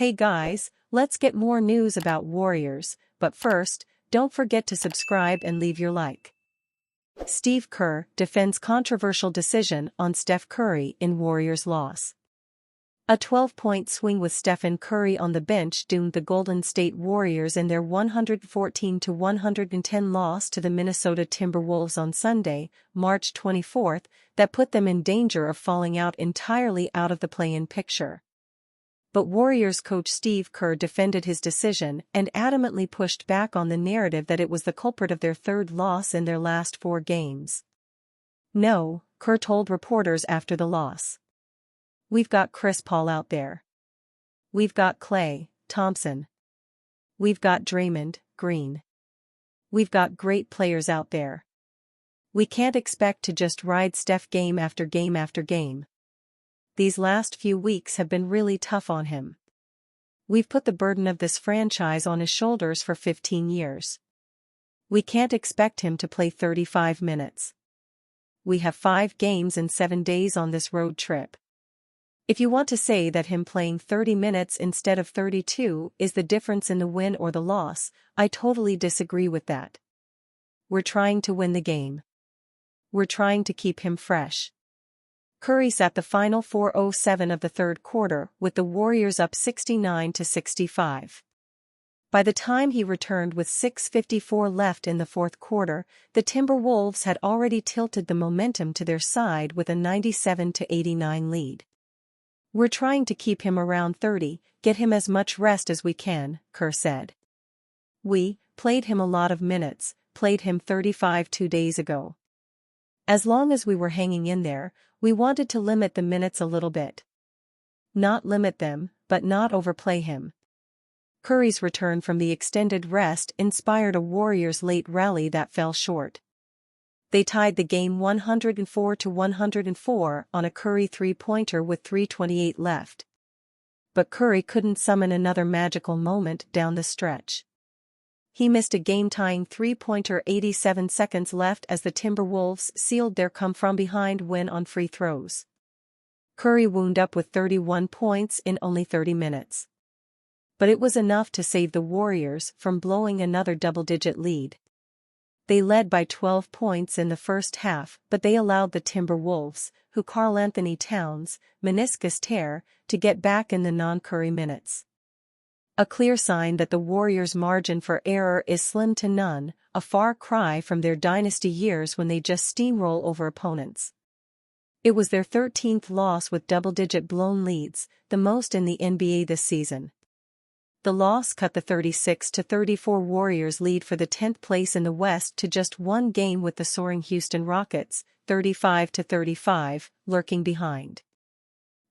Hey guys, let's get more news about Warriors, but first, don't forget to subscribe and leave your like. Steve Kerr defends controversial decision on Steph Curry in Warriors loss. A 12-point swing with Stephen Curry on the bench doomed the Golden State Warriors in their 114-110 loss to the Minnesota Timberwolves on Sunday, March 24, that put them in danger of falling out entirely out of the play-in picture. But Warriors coach Steve Kerr defended his decision and adamantly pushed back on the narrative that it was the culprit of their third loss in their last 4 games. No, Kerr told reporters after the loss. We've got Chris Paul out there. We've got Klay Thompson. We've got Draymond Green. We've got great players out there. We can't expect to just ride Steph game after game after game. These last few weeks have been really tough on him. We've put the burden of this franchise on his shoulders for 15 years. We can't expect him to play 35 minutes. We have 5 games in 7 days on this road trip. If you want to say that him playing 30 minutes instead of 32 is the difference in the win or the loss, I totally disagree with that. We're trying to win the game. We're trying to keep him fresh. Curry sat the final 4:07 of the third quarter with the Warriors up 69-65. By the time he returned with 6:54 left in the fourth quarter, the Timberwolves had already tilted the momentum to their side with a 97-89 lead. We're trying to keep him around 30, get him as much rest as we can, Kerr said. We played him a lot of minutes, played him 35 2 days ago. As long as we were hanging in there, we wanted to limit the minutes a little bit. Not limit them, but not overplay him. Curry's return from the extended rest inspired a Warriors late rally that fell short. They tied the game 104-104 on a Curry three-pointer with 3:28 left. But Curry couldn't summon another magical moment down the stretch. He missed a game-tying three-pointer 87 seconds left as the Timberwolves sealed their come-from-behind win on free throws. Curry wound up with 31 points in only 30 minutes. But it was enough to save the Warriors from blowing another double-digit lead. They led by 12 points in the first half, but they allowed the Timberwolves, who Karl-Anthony Towns, meniscus tear, to get back in the non-Curry minutes. A clear sign that the Warriors' margin for error is slim to none, a far cry from their dynasty years when they just steamroll over opponents. It was their 13th loss with double-digit blown leads, the most in the NBA this season. The loss cut the 36-34 Warriors lead for the 10th place in the West to just 1 game, with the soaring Houston Rockets, 35-35, lurking behind.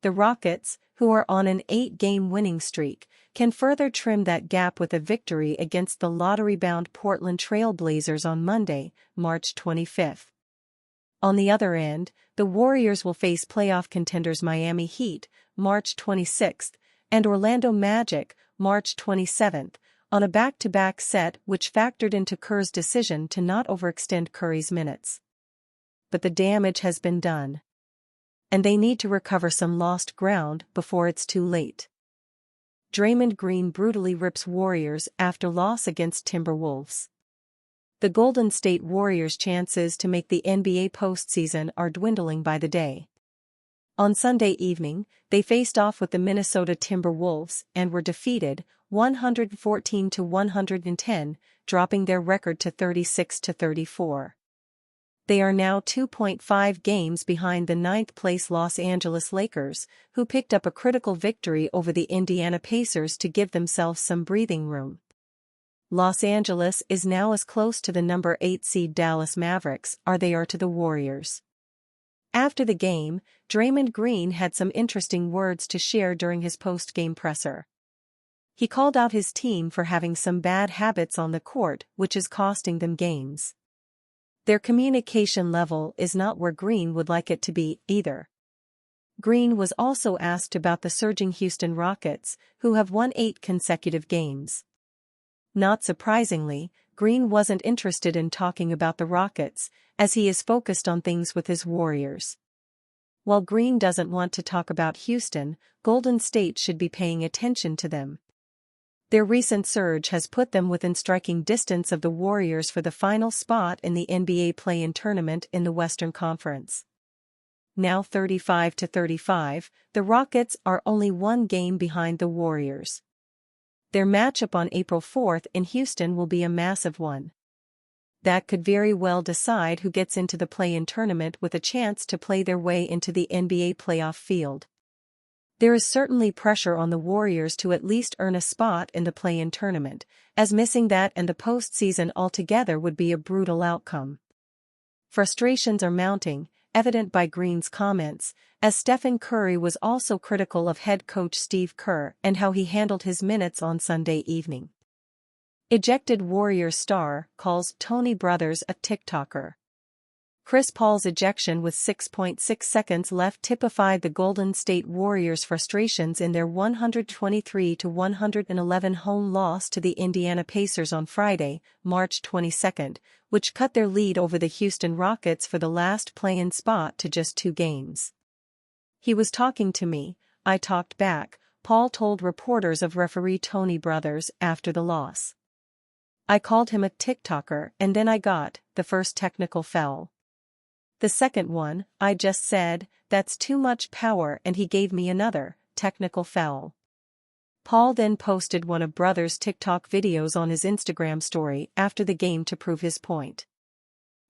The Rockets, who are on an 8-game winning streak, can further trim that gap with a victory against the lottery-bound Portland Trail Blazers on Monday, March 25. On the other end, the Warriors will face playoff contenders Miami Heat, March 26, and Orlando Magic, March 27, on a back-to-back set which factored into Kerr's decision to not overextend Curry's minutes. But the damage has been done. And they need to recover some lost ground before it's too late. Draymond Green brutally rips Warriors after loss against Timberwolves. The Golden State Warriors' chances to make the NBA postseason are dwindling by the day. On Sunday evening, they faced off with the Minnesota Timberwolves and were defeated 114-110, dropping their record to 36-34. They are now 2.5 games behind the 9th-place Los Angeles Lakers, who picked up a critical victory over the Indiana Pacers to give themselves some breathing room. Los Angeles is now as close to the number 8 seed Dallas Mavericks as they are to the Warriors. After the game, Draymond Green had some interesting words to share during his post-game presser. He called out his team for having some bad habits on the court, which is costing them games. Their communication level is not where Green would like it to be, either. Green was also asked about the surging Houston Rockets, who have won 8 consecutive games. Not surprisingly, Green wasn't interested in talking about the Rockets, as he is focused on things with his Warriors. While Green doesn't want to talk about Houston, Golden State should be paying attention to them. Their recent surge has put them within striking distance of the Warriors for the final spot in the NBA play-in tournament in the Western Conference. Now 35-35, the Rockets are only one game behind the Warriors. Their matchup on April 4 in Houston will be a massive one. That could very well decide who gets into the play-in tournament with a chance to play their way into the NBA playoff field. There is certainly pressure on the Warriors to at least earn a spot in the play-in tournament, as missing that and the postseason altogether would be a brutal outcome. Frustrations are mounting, evident by Green's comments, as Stephen Curry was also critical of head coach Steve Kerr and how he handled his minutes on Sunday evening. Ejected Warriors star calls Tony Brothers a TikToker. Chris Paul's ejection with 6.6 seconds left typified the Golden State Warriors' frustrations in their 123-111 home loss to the Indiana Pacers on Friday, March 22, which cut their lead over the Houston Rockets for the last play-in spot to just 2 games. "He was talking to me, I talked back," Paul told reporters of referee Tony Brothers after the loss. "I called him a TikToker and then I got the first technical foul. The second one, I just said, that's too much power, and he gave me another technical foul." Paul then posted one of Brothers' TikTok videos on his Instagram story after the game to prove his point.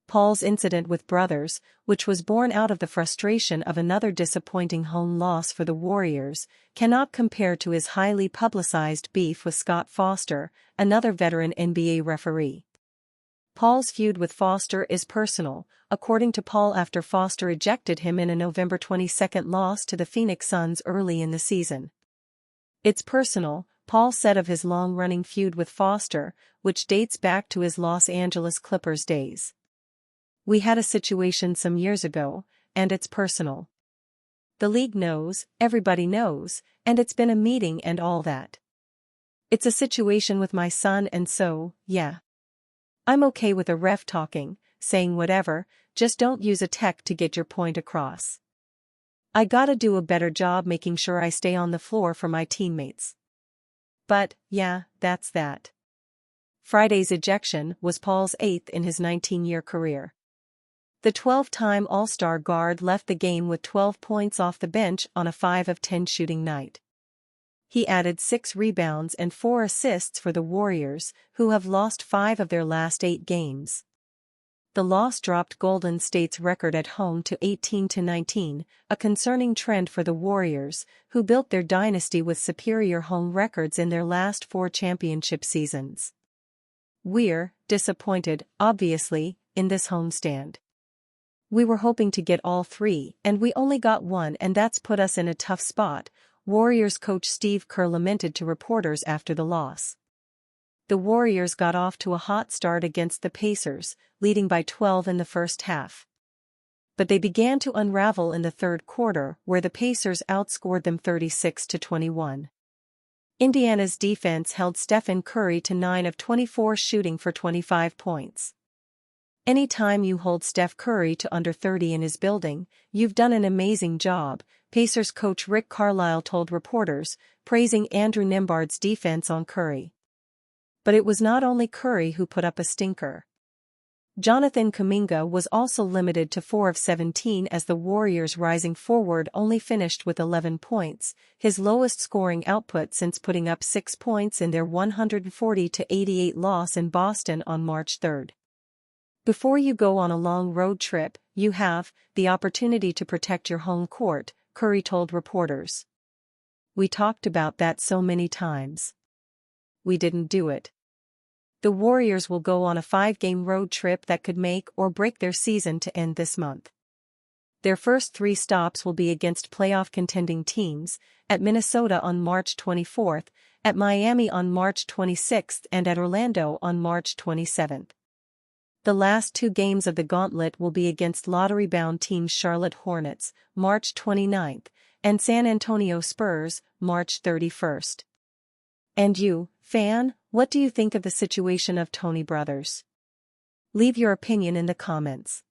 Paul's incident with Brothers, which was born out of the frustration of another disappointing home loss for the Warriors, cannot compare to his highly publicized beef with Scott Foster, another veteran NBA referee. Paul's feud with Foster is personal, according to Paul, after Foster ejected him in a November 22 loss to the Phoenix Suns early in the season. "It's personal," Paul said of his long-running feud with Foster, which dates back to his Los Angeles Clippers days. "We had a situation some years ago, and it's personal. The league knows, everybody knows, and it's been a meeting and all that. It's a situation with my son, and so, yeah. I'm okay with a ref talking, saying whatever, just don't use a tech to get your point across. I gotta do a better job making sure I stay on the floor for my teammates. But, yeah, that's that." Friday's ejection was Paul's 8th in his 19-year career. The 12-time All-Star guard left the game with 12 points off the bench on a 5 of 10 shooting night. He added 6 rebounds and 4 assists for the Warriors, who have lost 5 of their last 8 games. The loss dropped Golden State's record at home to 18-19, a concerning trend for the Warriors, who built their dynasty with superior home records in their last 4 championship seasons. "We're disappointed, obviously, in this homestand. We were hoping to get all 3, and we only got 1, and that's put us in a tough spot," Warriors coach Steve Kerr lamented to reporters after the loss. The Warriors got off to a hot start against the Pacers, leading by 12 in the first half. But they began to unravel in the third quarter, where the Pacers outscored them 36-21. Indiana's defense held Stephen Curry to 9 of 24 shooting for 25 points. "Anytime you hold Steph Curry to under 30 in his building, you've done an amazing job," Pacers coach Rick Carlisle told reporters, praising Andrew Nembhard's defense on Curry. But it was not only Curry who put up a stinker. Jonathan Kuminga was also limited to 4 of 17 as the Warriors' rising forward only finished with 11 points, his lowest scoring output since putting up 6 points in their 140-88 loss in Boston on March 3. "Before you go on a long road trip, you have the opportunity to protect your home court," Curry told reporters. "We talked about that so many times. We didn't do it." The Warriors will go on a 5-game road trip that could make or break their season to end this month. Their first 3 stops will be against playoff contending teams, at Minnesota on March 24, at Miami on March 26, and at Orlando on March 27. The last 2 games of the gauntlet will be against lottery-bound teams Charlotte Hornets, March 29, and San Antonio Spurs, March 31. And you, fan, what do you think of the situation of Tony Brothers? Leave your opinion in the comments.